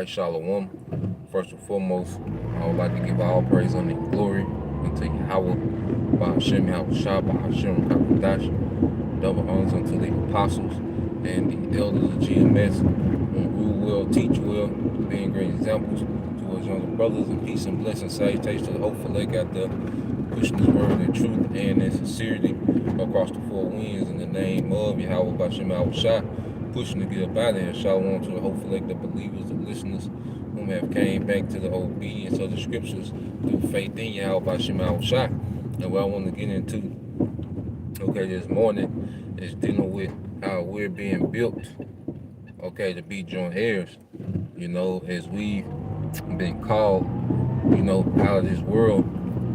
right, Shalom. First and foremost, I would like to give all praise and glory unto Yahweh, by Hashem Yahushua, by Hashem Kakadash. Double honors unto the apostles and the elders of GMS, who will teach well, being great examples to us younger brothers, and peace and blessing, salutations to the hopeful leg out there, pushing this word in truth and in sincerity across the four winds in the name of Yahweh, by Hashem Yahushua, pushing to get up out of here. Shalom to the hopeful leg, the believers, the listeners, whom have came back to the obedience of the scriptures through faith in Yahweh, by Hashem Yahushua. And what I want to get into, this morning is dealing with how we're being built, to be joint heirs, as we've been called, out of this world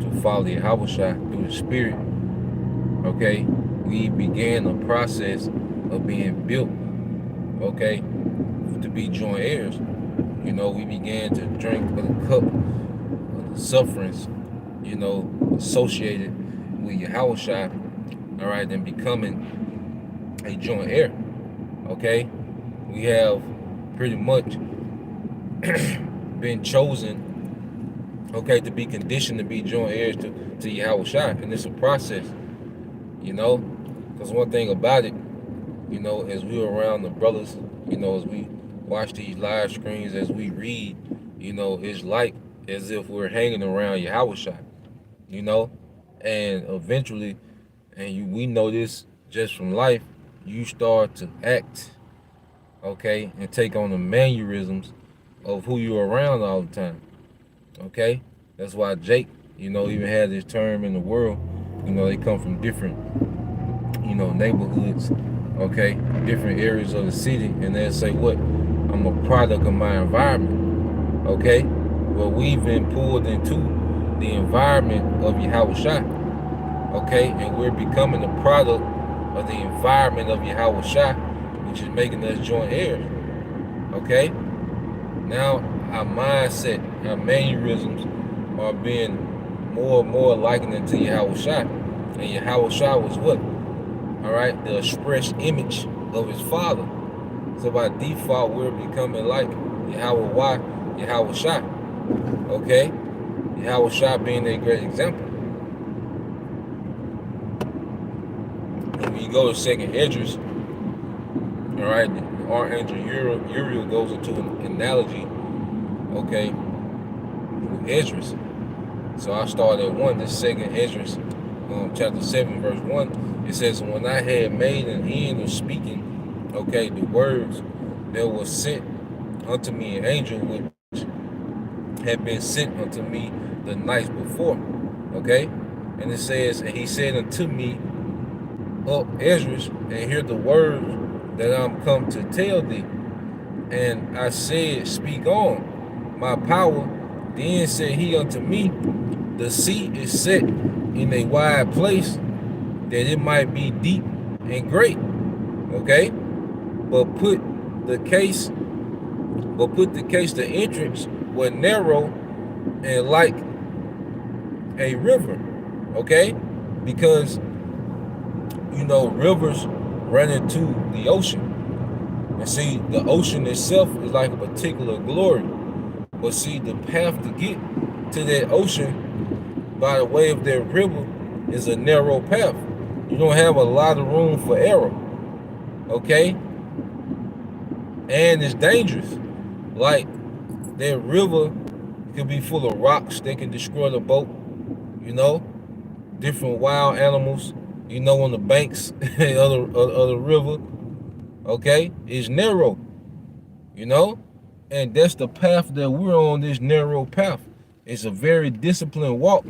to follow the Yahweh through the Spirit, we began a process of being built, to be joint heirs. We began to drink of the cup of the sufferings, associated with Yahweh, and becoming a joint heir. We have pretty much been chosen, to be conditioned to be joint heirs to Yahweh, and it's a process, because one thing about it, as we're around the brothers, as we watch these live screens, as we read, it's like as if we're hanging around Yahweh, and eventually, we know this just from life, you start to act, and take on the mannerisms of who you're around all the time, That's why Jake, even had this term in the world, they come from different, neighborhoods, different areas of the city, and they'll say, what? I'm a product of my environment, Well, we've been pulled into the environment of Yahweh, and we're becoming a product of the environment of Yahweh, which is making us joint heirs, Now, our mindset, our mannerisms are being more and more likened to Yahweh, and Yahweh was what? The express image of his Father. So by default, we're becoming like Yahweh, Yahweh, Yahweh being a great example. And when you go to second Esdras, the Archangel Uriel goes into an analogy, with Esdras. So I started at 1, this second Esdras, chapter 7, verse 1. It says, when I had made an end of speaking, the words, there was sent unto me an angel which had been sent unto me the night before, And it says, and he said unto me, up, Esdras, and hear the words that I'm come to tell thee. And I said, speak on, my power. Then said he unto me, the sea is set in a wide place, that it might be deep and great, But put the case, the entrance was narrow and like a river, Because, rivers run into the ocean. And see, the ocean itself is like a particular glory. But see, the path to get to that ocean by the way of that river is a narrow path. You don't have a lot of room for error, And it's dangerous. Like, that river could be full of rocks that can destroy the boat, different wild animals, on the banks of the river, It's narrow, and that's the path that we're on, this narrow path. It's a very disciplined walk,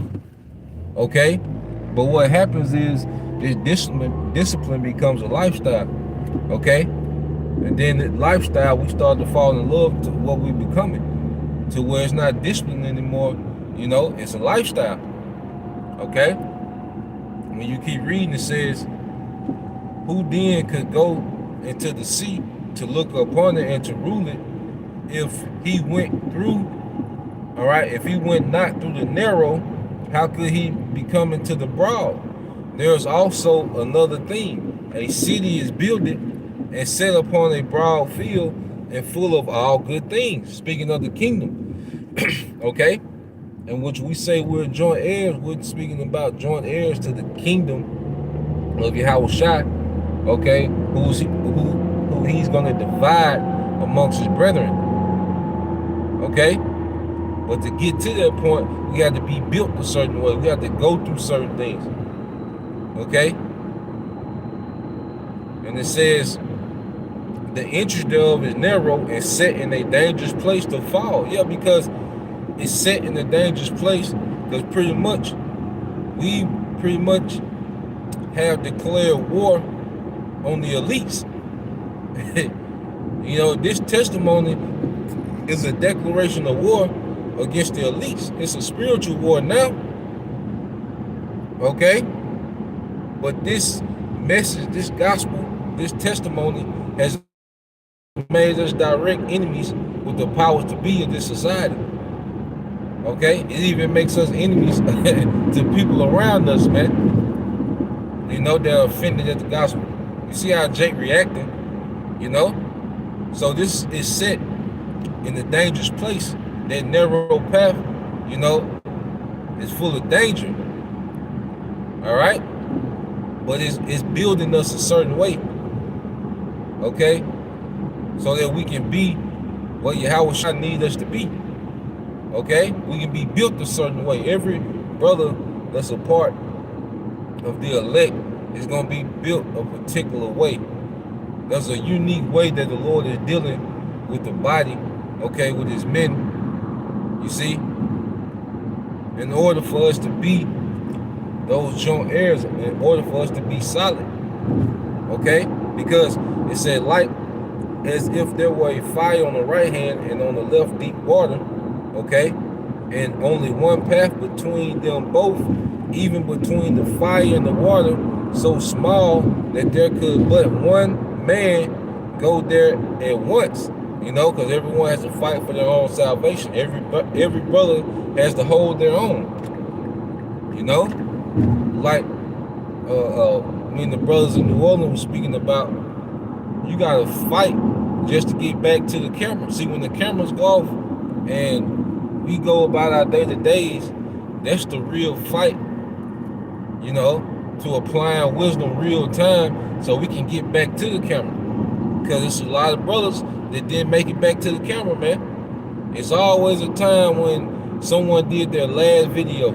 But what happens is this discipline becomes a lifestyle, And then the lifestyle, we start to fall in love to what we're becoming, to where it's not discipline anymore, it's a lifestyle, When you keep reading, it says, who then could go into the sea to look upon it and to rule it if he went through, if he went not through the narrow, how could he be coming to the broad? There's also another thing. A city is builded and set upon a broad field, and full of all good things. Speaking of the kingdom, okay? In which we say we're joint heirs, we're speaking about joint heirs to the kingdom of Yahweh Shai, okay? Who he's gonna divide amongst his brethren, okay? But to get to that point, we have to be built a certain way. We have to go through certain things, okay? And it says, the entrance thereof is narrow and set in a dangerous place to fall. Yeah, because it's set in a dangerous place because we pretty much have declared war on the elites. You know, this testimony is a declaration of war against the elites. It's a spiritual war now, okay? But this message, this gospel, this testimony has made us direct enemies with the powers to be in this society. Okay? It even makes us enemies to people around us, man. You know, they're offended at the gospel. You see how Jake reacting, you know? So this is set in a dangerous place. That narrow path, you know, is full of danger. All right? But it's building us a certain way. Okay? So that we can be what Yahweh Shai need us to be. Okay? We can be built a certain way. Every brother that's a part of the elect is going to be built a particular way. There's a unique way that the Lord is dealing with the body, okay, with his men. You see? In order for us to be those joint heirs, in order for us to be solid. Okay? Because it said, like as if there were a fire on the right hand and on the left deep water, okay, and only one path between them both, even between the fire and the water, so small that there could but one man go there at once, you know, because everyone has to fight for their own salvation. Every brother has to hold their own, you know, like when the brothers in New Orleans were speaking about, you gotta fight just to get back to the camera. See, when the cameras go off and we go about our day-to-days, that's the real fight, you know, to applying wisdom real time so we can get back to the camera. Because it's a lot of brothers that didn't make it back to the camera, man. It's always a time when someone did their last video.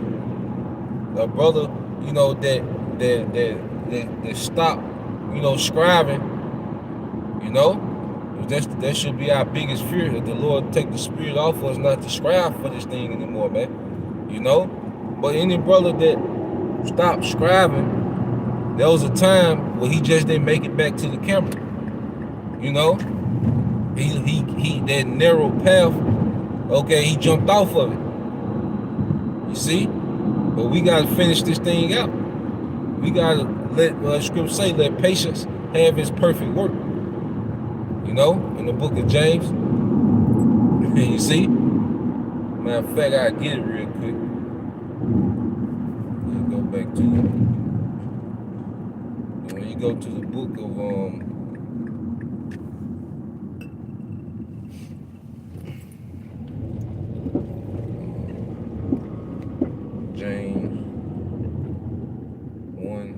A brother, you know, that stopped, you know, scribing, you know. That should be our biggest fear, that the Lord take the spirit off of us not to scribe for this thing anymore, man. You know? But any brother that stopped scribing, there was a time where he just didn't make it back to the camera. You know? He that narrow path, okay, he jumped off of it. You see? But we gotta finish this thing out. We gotta let scripture say, let patience have its perfect work. You know, in the book of James. You see? Matter of fact, I'll get it real quick. Let's go back to it. And when you go to the book of James 1,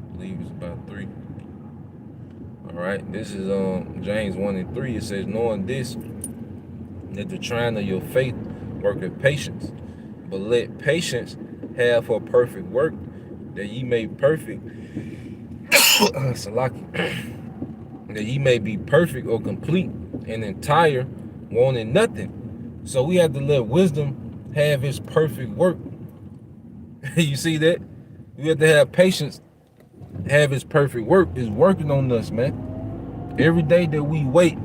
I believe it's about 3. All right, this is James 1 and 3. It says, knowing this, that the trying of your faith worketh patience, but let patience have her perfect work, that ye may perfect, Salaki, that ye may be perfect or complete and entire, wanting nothing. So we have to let wisdom have its perfect work. You see that? We have to have patience have its perfect work. Is working on us, man. Every day that we wait,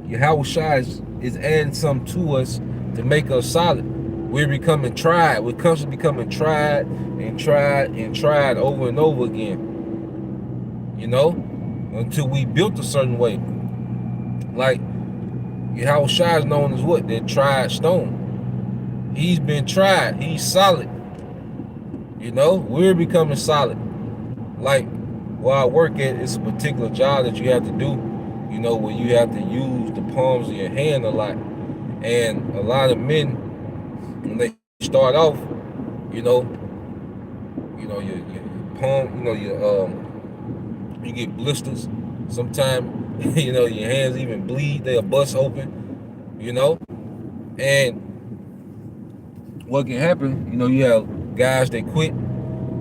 Yahweh Shai is adding something to us to make us solid. We're becoming tried. We're constantly becoming tried and tried and tried over and over again. You know? Until we built a certain way. Like, Yahweh Shai is known as what? That tried stone. He's been tried. He's solid. You know? We're becoming solid. Like, where I work at, it's a particular job that you have to do, where you have to use the palms of your hand a lot. And a lot of men, when they start off, you know, your palm, you get blisters. Sometimes, your hands even bleed. They'll bust open, And what can happen, you have guys that quit,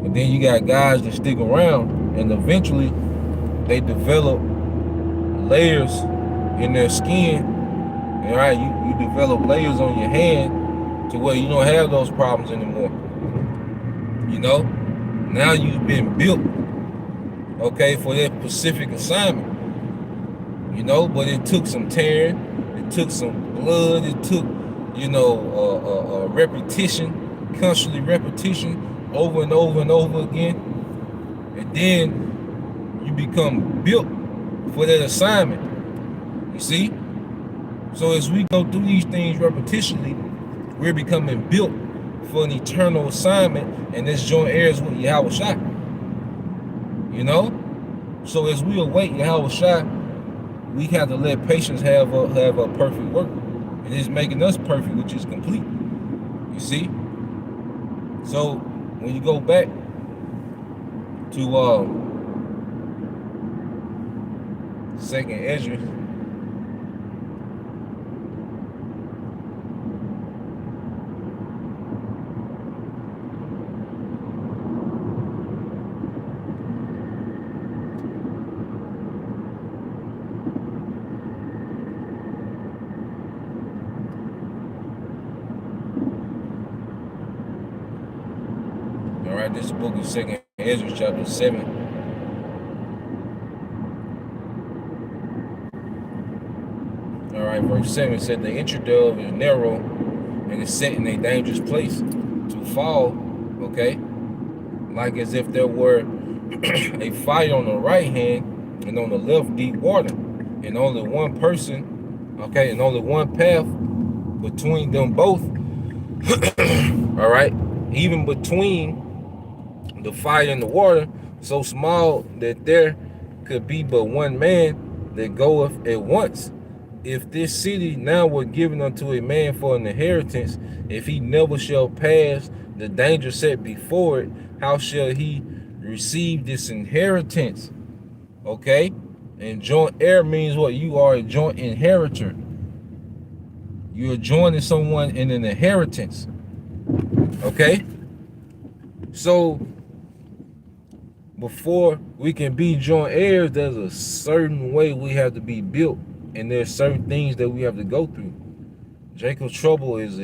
but then you got guys that stick around, and eventually they develop layers in their skin. All right, you develop layers on your hand to where you don't have those problems anymore. Now you've been built, okay, for that specific assignment. But it took some tearing, it took some blood, it took, repetition, constantly repetition, over and over and over again, and then you become built for that assignment. You see? So as we go through these things repetitionally, we're becoming built for an eternal assignment, and this joint heirs with Yahweh Shai. So as we await Yahweh Shai, we have to let patience have a perfect work, and it's making us perfect, which is complete. You see? So when you go back to Second Ezra, all right, this book is Second Ezra, chapter 7. All right, verse 7 said, the entry thereof is narrow and is set in a dangerous place to fall, okay? Like as if there were a fire on the right hand and on the left deep water, and only one person, okay, and only one path between them both. All right, even between the fire and the water, so small that there could be but one man that goeth at once. If this city now were given unto a man for an inheritance, if he never shall pass the danger set before it, how shall he receive this inheritance? Okay? And joint heir means what? You are a joint inheritor. You're joining someone in an inheritance. Okay? So, before we can be joint heirs, there's a certain way we have to be built, and there's certain things that we have to go through. Jacob's trouble is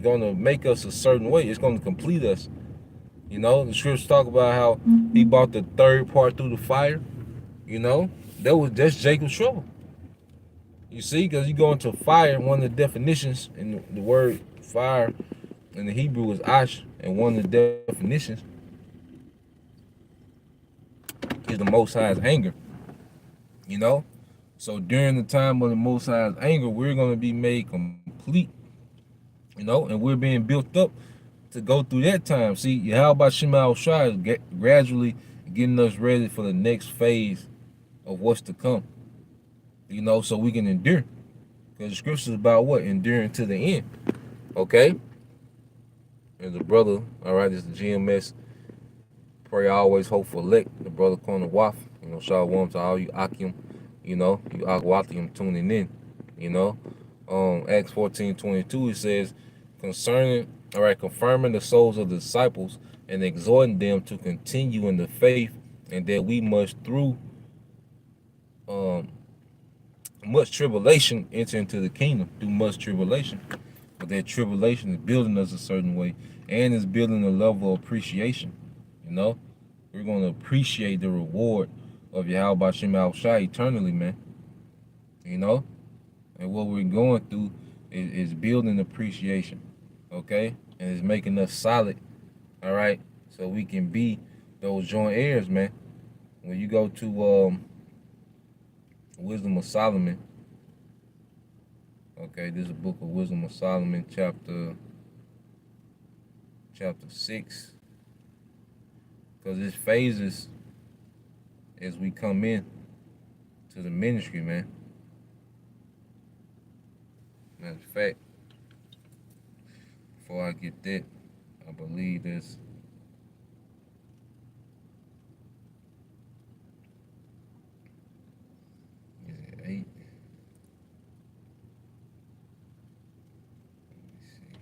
going to make us a certain way. It's going to complete us. The scriptures talk about how he brought the third part through the fire. That's Jacob's trouble. You see, because you go into fire, one of the definitions in the word fire in the Hebrew is ash, and one of the definitions is the Most High's anger. So during the time of the Most High's anger, we're going to be made complete, and we're being built up to go through that time. See, Yahweh Shema Shai is gradually getting us ready for the next phase of what's to come, so we can endure. Because the scripture is about what? Enduring to the end. Okay? And the brother, all right, this is the GMS. Pray always hope for elect. The brother Corner Waf. Shalom to all you Akim. You Akwatium tuning in. Acts 14:22, it says, confirming the souls of the disciples and exhorting them to continue in the faith, and that we must through much tribulation enter into the kingdom. Through much tribulation. But that tribulation is building us a certain way, and is building a level of appreciation. We're going to appreciate the reward of Yahweh Shema Shai eternally, man. And what we're going through is building appreciation, okay? And it's making us solid, all right? So we can be those joint heirs, man. When you go to Wisdom of Solomon, okay, this is a book of Wisdom of Solomon, chapter 6. Because it's phases as we come in to the ministry, man. Matter of fact, before I get that, I believe this. Is it 8? Let me see.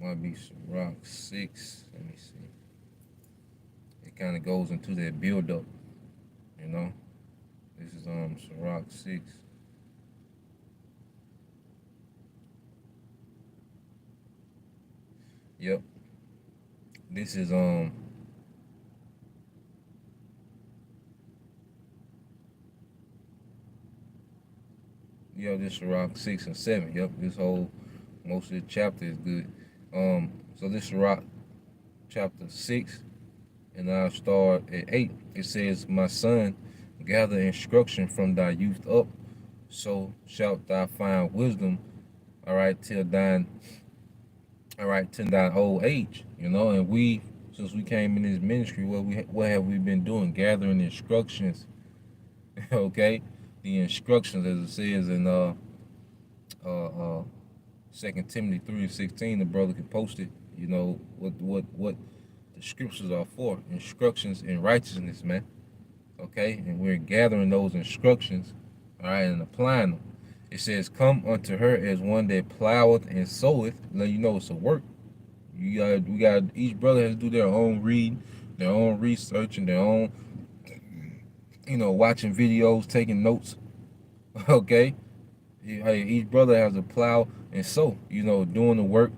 Might be Sirach 6. Let me see. It kind of goes into that build up, you know. This is Sirach 6. Yep. This is this Sirach 6 and 7. Yep, this whole most of the chapter is good. So this Sirach chapter 6, and I'll start at 8. It says, My son, gather instruction from thy youth up, so shalt thou find wisdom, till thine old age. You know, and we, since we came in this ministry, what have we been doing? Gathering instructions. Okay? The instructions, as it says in 2 Timothy 3:16, the brother can post it. You know what the scriptures are for. Instructions in righteousness, man. Okay? And we're gathering those instructions, and applying them. It says, Come unto her as one that ploweth and soweth. Let you know it's a work. Each brother has to do their own reading, their own research, and their own, watching videos, taking notes. Okay? Hey, each brother has to plow and sow, doing the work.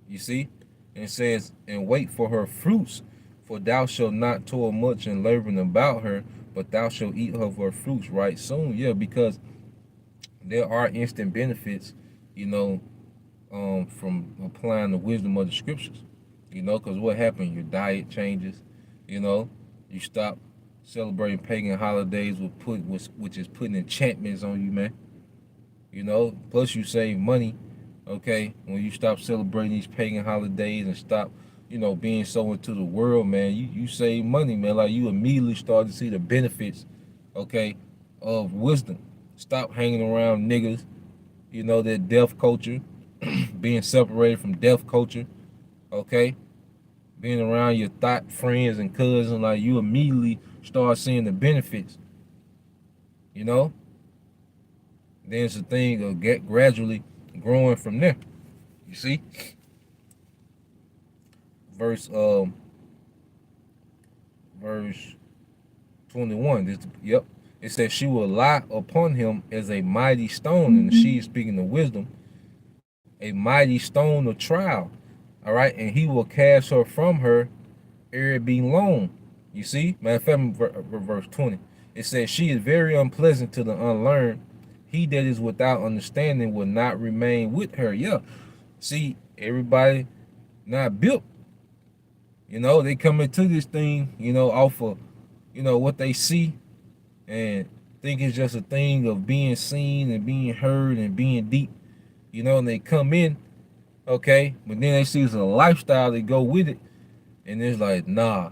You see? And it says, And wait for her fruits, for thou shalt not toil much in laboring about her, but thou shalt eat of her fruits right soon. Yeah, because there are instant benefits, from applying the wisdom of the scriptures. Because what happened? Your diet changes. You stop celebrating pagan holidays which is putting enchantments on you, man. Plus you save money, okay, when you stop celebrating these pagan holidays and stop, being so into the world, man. You save money, man. Like, you immediately start to see the benefits, okay, of wisdom. Stop hanging around niggas, that deaf culture, being separated from deaf culture, okay? Being around your thought friends and cousins, like, you immediately start seeing the benefits, Then it's a thing of gradually growing from there. You see? Verse 21. It says, She will lie upon him as a mighty stone, and she is speaking of wisdom, a mighty stone of trial. And he will cast her from her ere it be long. You see? Matter of fact, verse 20. It says, She is very unpleasant to the unlearned. He that is without understanding will not remain with her. Yeah. See, everybody not built. They come into this thing, off of, what they see, and think it's just a thing of being seen and being heard and being deep, and they come in, okay, but then they see it's a lifestyle that go with it, and it's like, nah,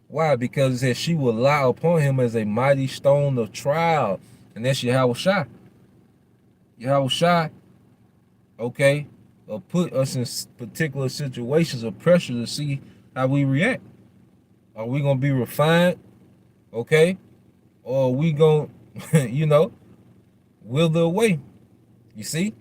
Why? Because it says she will lie upon him as a mighty stone of trial, and that's Yahweh Shai. Yahweh Shai, okay, or put us in particular situations of pressure to see how we react. Are we gonna be refined, okay, or are we gonna, wither away? You see?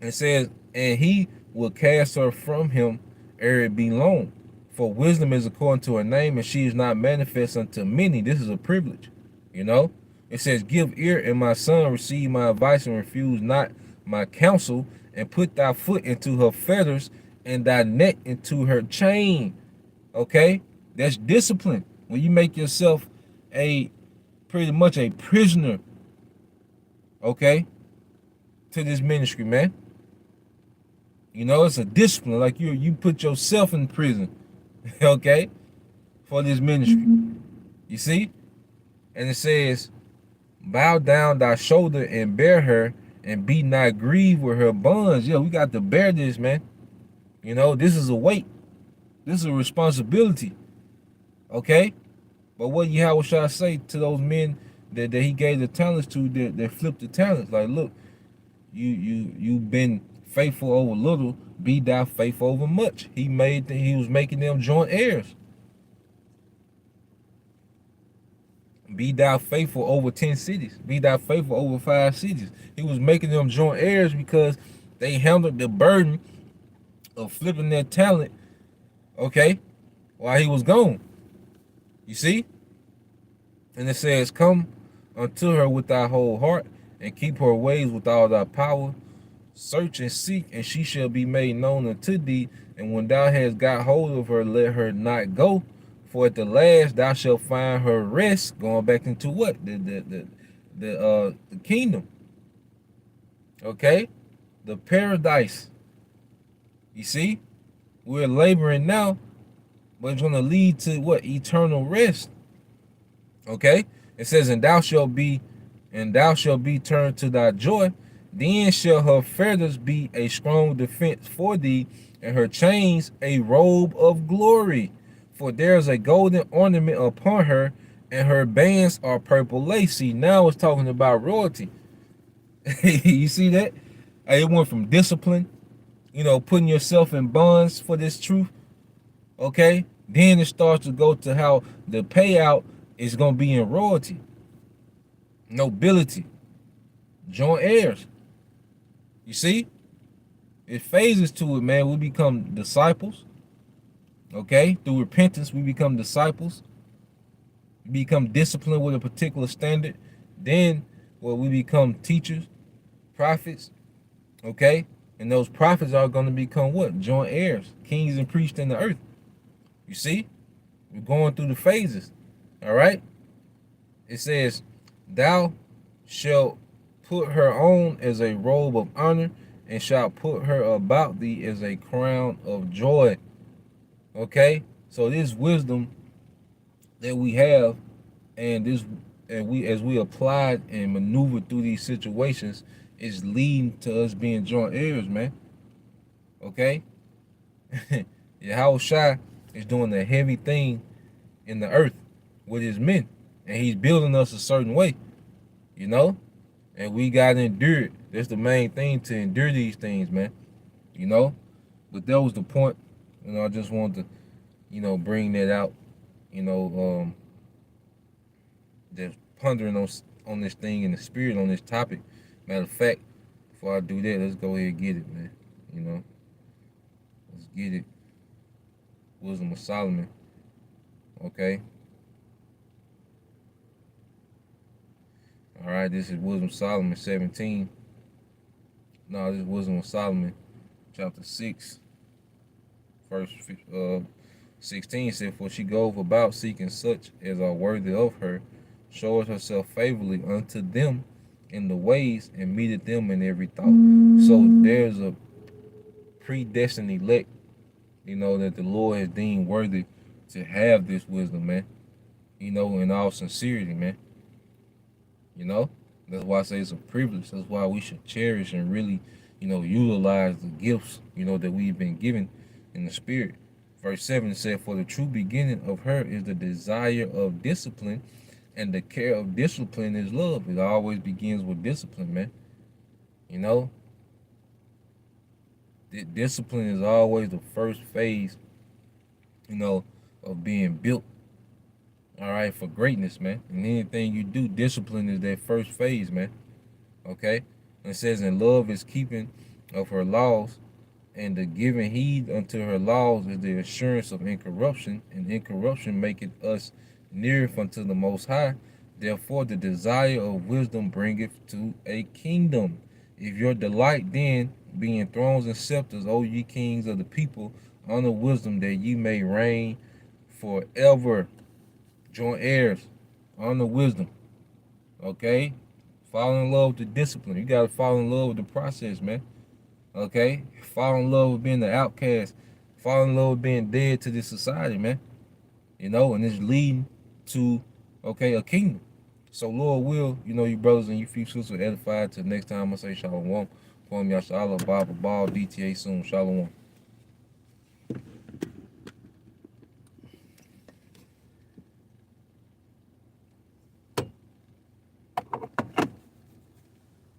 It says, And he will cast her from him ere it be long. For wisdom is according to her name, and she is not manifest unto many. This is a privilege, It says, Give ear, and my son, receive my advice, and refuse not my counsel, and put thy foot into her fetters, and thy neck into her chain. Okay? That's discipline. When you make yourself pretty much a prisoner, okay, to this ministry, man. It's a discipline. Like, you put yourself in prison, okay, for this ministry. You see? And it says, Bow down thy shoulder and bear her, and be not grieved with her bonds. Yeah, we got to bear this, man. You know, this is a weight. This is a responsibility. Okay? But what Yahweh shall say to those men that he gave the talents to, that flipped the talents? Like, look, you've been faithful over little, be thou faithful over much. He was making them joint heirs. Be thou faithful over 10 cities. Be thou faithful over 5 cities. He was making them joint heirs because they handled the burden of flipping their talent, okay, while he was gone. You see? And it says, come unto her with thy whole heart, and keep her ways with all thy power. Search and seek, and she shall be made known unto thee. And when thou hast got hold of her, let her not go. For at the last thou shalt find her rest. Going back into what? The kingdom. Okay? The paradise. You see? We're laboring now, but it's going to lead to what? Eternal rest. Okay? It says, and thou shalt be turned to thy joy. Then shall her feathers be a strong defense for thee, and her chains a robe of glory. For there is a golden ornament upon her, and her bands are purple lace. See, now it's talking about royalty. You see that? It went from discipline, you know, putting yourself in bonds for this truth. Okay? Then it starts to go to how the payout is going to be in royalty, nobility, joint heirs. You see? It phases to it, man. We become disciples. Okay? Through repentance, we become disciples. We become disciplined with a particular standard. Then, well, we become teachers, prophets. Okay? And those prophets are going to become what? Joint heirs, kings and priests in the earth. You see? We're going through the phases. All right? It says, thou shalt put her on as a robe of honor, and shalt put her about thee as a crown of joy. Okay? So this wisdom that we have, and as we apply and maneuver through these situations, is leading to us being joint heirs, man. Okay? Yahweh Shai is doing a heavy thing in the earth with his men, and he's building us a certain way, you know? And we got to endure it. That's the main thing, to endure these things, man. You know? But that was the point. You know, I just wanted to, you know, bring that out. You know, just pondering on this thing in the spirit, on this topic. Matter of fact, before I do that, let's go ahead and get it, man. You know? Let's get it. Wisdom of Solomon. Okay? All right, this is Wisdom of Solomon 17. No, this is Wisdom of Solomon chapter 6, verse 16 said, for she goeth about seeking such as are worthy of her, showeth herself favorably unto them in the ways, and meeteth them in every thought. So there's a predestined elect, you know, that the Lord has deemed worthy to have this wisdom, man. You know, in all sincerity, man. You know, that's why I say it's a privilege. That's why we should cherish and really, you know, utilize the gifts, you know, that we've been given in the spirit. Verse 7 said, for the true beginning of her is the desire of discipline, and the care of discipline is love. It always begins with discipline, man. You know, discipline is always the first phase, you know, of being built. All right, for greatness, man. And anything you do, discipline is that first phase, man. Okay? And it says, and love is keeping of her laws, and the giving heed unto her laws is the assurance of incorruption, and incorruption maketh us neareth unto the Most High. Therefore, the desire of wisdom bringeth to a kingdom. If your delight then be in thrones and scepters, O ye kings of the people, honor wisdom, that ye may reign forever. Joint heirs, honor wisdom. Okay? Fall in love with the discipline. You got to fall in love with the process, man. Okay? Fall in love with being the outcast. Fall in love with being dead to this society, man. You know, and it's leading to, okay, a kingdom. So Lord will, you know, you brothers and you few sisters were edified. Till next time I say shalom. Kwam Yashala, Baba Ball, DTA soon. Shalom.